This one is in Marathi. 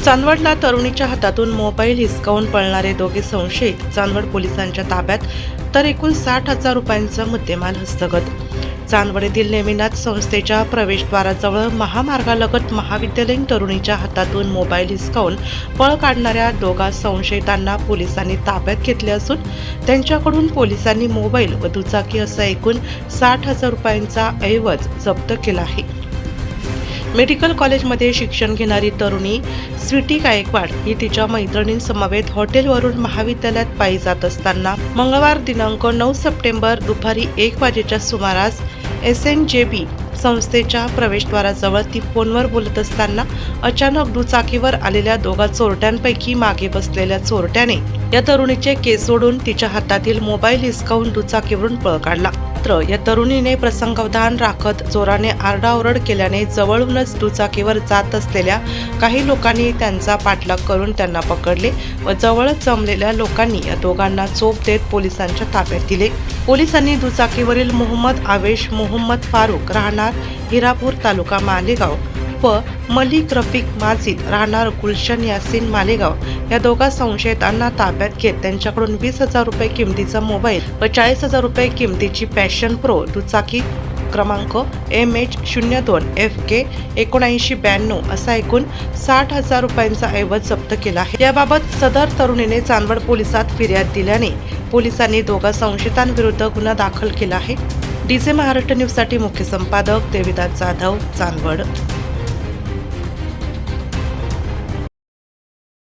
चांदवडला तरुणीच्या हातातून मोबाईल हिसकावून पळणारे दोघे संशयित चांदवड पोलिसांच्या ताब्यात, तर एकूण 60,000 रुपयांचा मुद्देमाल हस्तगत. चांदवड येथील नेमिनाथ संस्थेच्या प्रवेशद्वाराजवळ महामार्गालगत महाविद्यालयीन तरुणीच्या हातातून मोबाईल हिसकावून पळ काढणाऱ्या दोघा संशयितांना पोलिसांनी ताब्यात घेतले असून त्यांच्याकडून पोलिसांनी मोबाईल व दुचाकी असा एकूण 60,000 रुपयांचा ऐवज जप्त केला आहे. मेडिकल कॉलेजमध्ये शिक्षण घेणारी तरुणी स्वीटी गायकवाड ही तिच्या मैत्रिणींसमवेत हॉटेलवरून महाविद्यालयात पायी जात असताना मंगळवार दिनांक 9 सप्टेंबर दुपारी 1 वाजेच्या सुमारास SNJB संस्थेच्या प्रवेशद्वाराजवळ ती फोनवर बोलत असताना अचानक दुचाकीवर आलेल्या दोघा चोरट्यांपैकी मागे बसलेल्या चोरट्याने या तरुणीचे केस ओढून तिच्या हातातील मोबाईल हिसकावून दुचाकीवरून पळ काढला. मात्र या तरुणीने प्रसंगावधान राखत जोराने आरडाओरड केल्याने जवळूनच दुचाकीवर जात असलेल्या काही लोकांनी त्यांचा पाठलाग करून त्यांना पकडले व जवळच जमलेल्या लोकांनी या दोघांना चोप देत पोलिसांच्या ताब्यात दिले. पोलिसांनी दुचाकीवरील मोहम्मद आवेश मोहम्मद फारूक राहणार हिरापूर तालुका मालेगाव व मलिक रफिक माजिद राहणार गुलशन यासिन मालेगाव या दोघा संशयितांना ताब्यात घेत त्यांच्याकडून 20,000 रुपये किमतीचा मोबाईल व 40,000 रुपये किमतीची पॅशन प्रो दुचाकी क्रमांक MH02FK 7992 असा एकूण 60,000 रुपयांचा ऐवज जप्त केला आहे. याबाबत सदर तरुणीने चांदवड पोलिसात फिर्याद दिल्याने पोलिसांनी दोघा संशयितांविरुद्ध गुन्हा दाखल केला आहे. डीजे महाराष्ट्र न्यूजसाठी मुख्य संपादक देविदास जाधव, चांदवड.